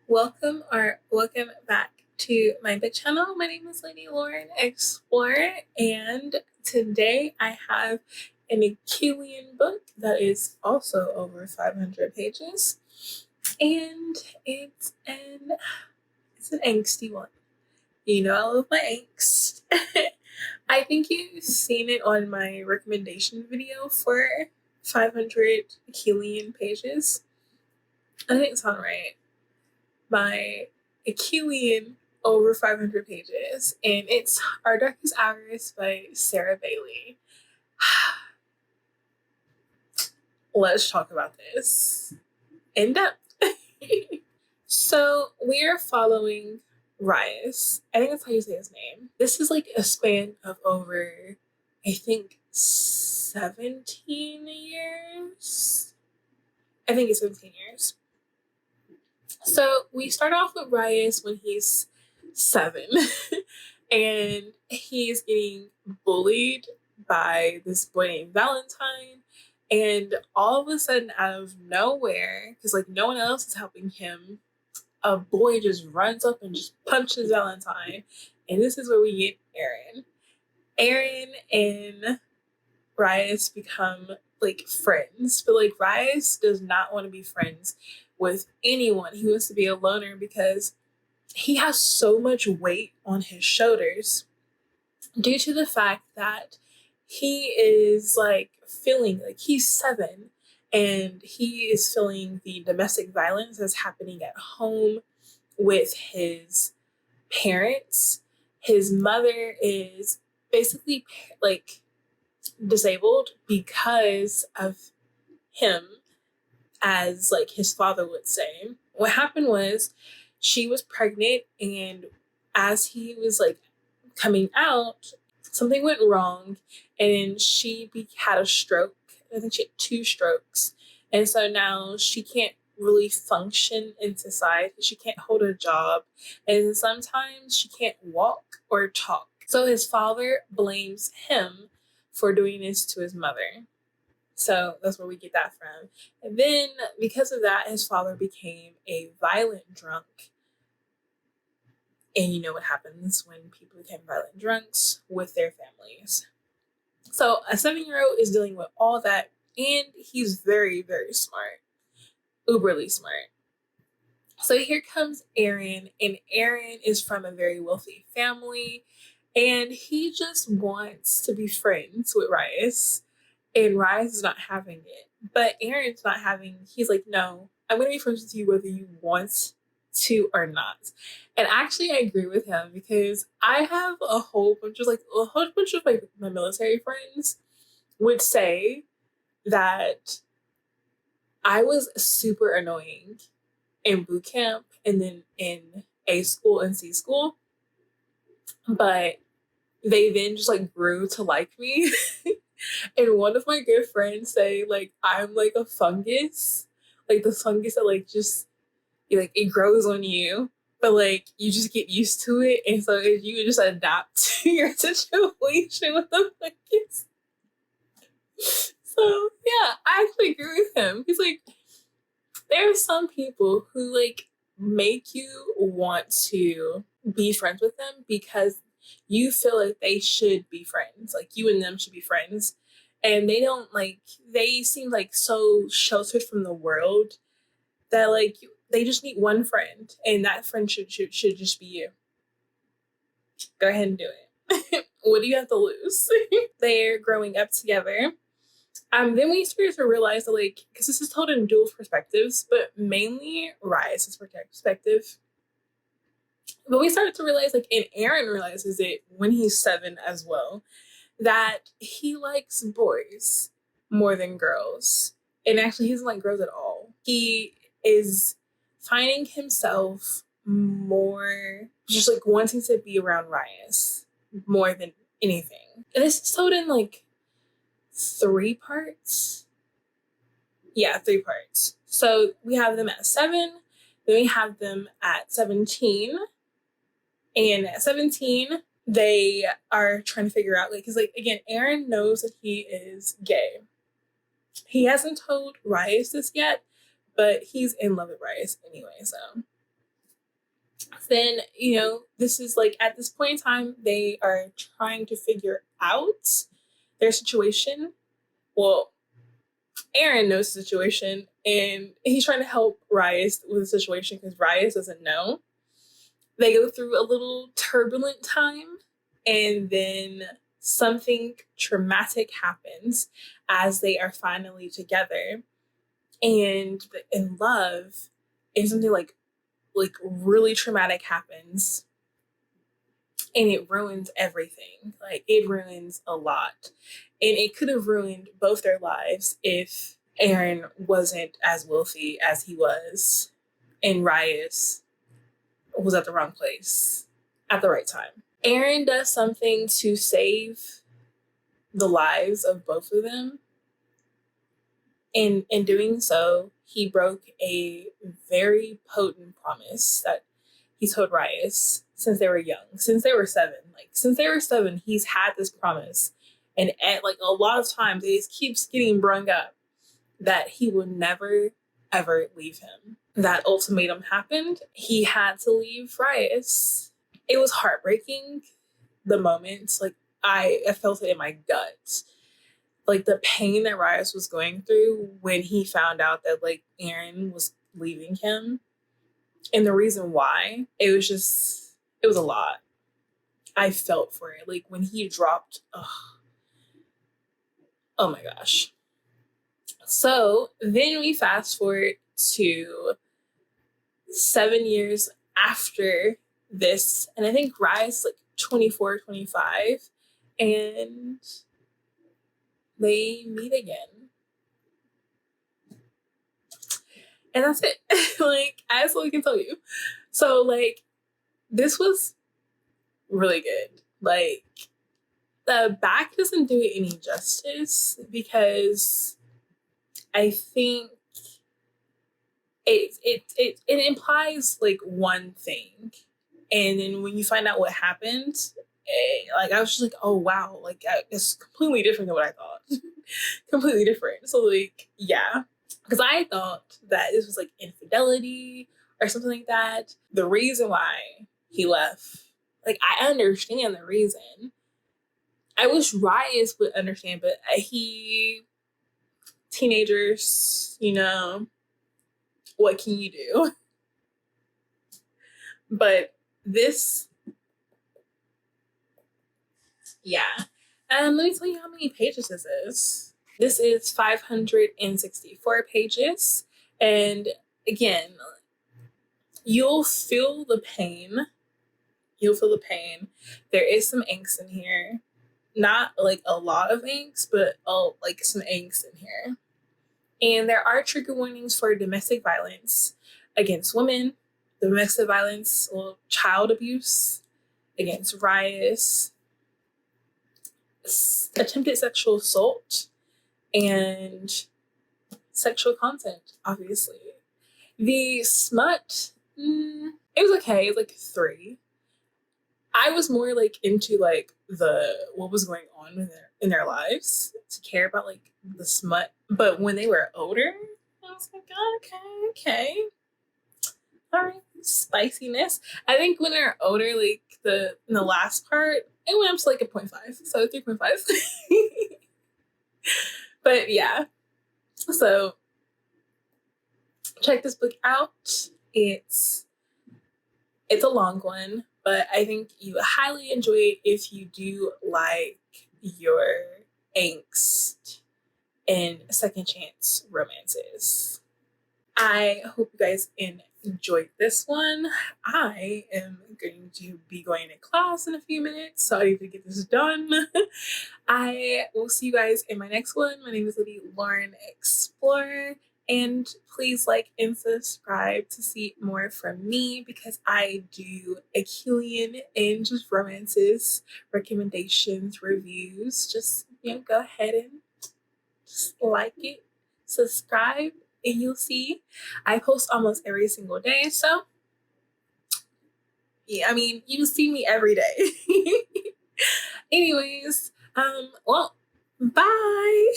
Welcome back to my big channel. My name is Lady Lauren Explorer, and today I have an Achillean book that is also over 500 pages, and it's an angsty one. You know I love my angst. I think you've seen it on my recommendation video for 500 Achillean pages. I think it sounds right. My Achillean over 500 pages, and it's Our Darkest Hours by Sarah Bailey. Let's talk about this in depth. So we are following Rias. I think that's how you say his name. This is like a span of over, I think, 17 years. I think it's 17 years. So we start off with Rias when he's 7 and he's getting bullied by this boy named Valentine, and all of a sudden, out of nowhere, because like no one else is helping him, a boy just runs up and just punches Valentine. And this is where we get Aaron. Aaron and Rias become like friends, but like Rias does not want to be friends with anyone. He wants to be a loner because he has so much weight on his shoulders due to the fact that he is like feeling like he's 7 and he is feeling the domestic violence that's happening at home with his parents. His mother is basically like disabled because of him, as like his father would say. What happened was she was pregnant, and as he was like coming out, something went wrong and she had a stroke. I think she had 2 strokes, and so now she can't really function in society. She can't hold a job, and sometimes she can't walk or talk. So his father blames him for doing this to his mother. So that's where we get that from. And then because of that, his father became a violent drunk. And you know what happens when people become violent drunks with their families. So a 7-year-old is dealing with all that, and he's very, very smart. Uberly smart. So here comes Aaron, and Aaron is from a very wealthy family, and he just wants to be friends with Rias. And Rias is not having it. But Aaron's not having, he's like, no, I'm going to be friends with you whether you want to or not. And actually, I agree with him because I have a whole bunch of my military friends would say that I was super annoying in boot camp and then in A school and C school. But they then just like grew to like me. And one of my good friends say like I'm like a fungus, like the fungus that like just it grows on you, but like you just get used to it, and so you just adapt to your situation with the fungus. So yeah, I actually agree with him. He's like, there are some people who like make you want to be friends with them because you feel like they should be friends, like you and them should be friends, and they seem like so sheltered from the world that like they just need one friend, and that friend should just be you. Go ahead and do it. What do you have to lose? They're growing up together. Then we started to realize that like, because this is told in dual perspectives, but mainly Rias' perspective. But we started to realize, like, and Aaron realizes it when he's 7 as well, that he likes boys more than girls. And actually, he doesn't like girls at all. He is finding himself more just like wanting to be around Rias more than anything. And this is told in like 3 parts. Yeah, 3 parts. So we have them at 7, then we have them at 17. And at 17, they are trying to figure out, like, because, like, again, Aaron knows that he is gay. He hasn't told Rias this yet, but he's in love with Rias anyway, so. Then, this is like at this point in time, they are trying to figure out their situation. Well, Aaron knows the situation, and he's trying to help Rias with the situation because Rias doesn't know. They go through a little turbulent time, and then something traumatic happens as they are finally together and in love, and something like really traumatic happens, and it ruins everything. Like, it ruins a lot. And it could have ruined both their lives if Aaron wasn't as wealthy as he was, and Rias was at the wrong place at the right time. Aaron does something to save the lives of both of them. In doing so, he broke a very potent promise that he told Rias since they were young, since they were 7. Since they were 7, he's had this promise. And a lot of times it keeps getting brung up that he would never, ever leave him. That ultimatum happened. He had to leave Rias. It was heartbreaking, the moment. I felt it in my gut. The pain that Rias was going through when he found out that, Aaron was leaving him. And the reason why, it was a lot. I felt for it. When he dropped, oh my gosh. So then we fast forward to 7 years after this. And I think Rias 24, 25. And they meet again. And that's it. That's all I can tell you. So, this was really good. The back doesn't do it any justice because I think it implies one thing, and then when you find out what happened, I was just oh wow, it's completely different than what I thought. Completely different. So yeah, because I thought that this was infidelity or something like that. The reason why he left, I understand the reason. I wish Rias would understand, but teenagers, what can you do? But this, yeah. Let me tell you how many pages this is. This is 564 pages. And again, you'll feel the pain. There is some angst in here. Not a lot of angst, but some angst in here. And there are trigger warnings for domestic violence against women, domestic violence, child abuse against Rias, attempted sexual assault, and sexual content, obviously. The smut, it was okay. It was 3. I was more into what was going on in their lives to care about the smut. But when they were older, I was okay. All right, spiciness. I think when they're older, in the last part, it went up to a 0.5, so 3.5. But yeah, so check this book out. It's a long one, but I think you highly enjoy it if you do like your angst and second chance romances. I hope you guys enjoyed this one. I am going to be going to class in a few minutes, so I need to get this done. I will see you guys in my next one. My name is Lady Lauren Explorer, and please like and subscribe to see more from me because I do Achillean and just romances, recommendations, reviews. Just go ahead and just like it, subscribe, and you'll see I post almost every single day. So yeah, you see me every day. Anyways, well, bye.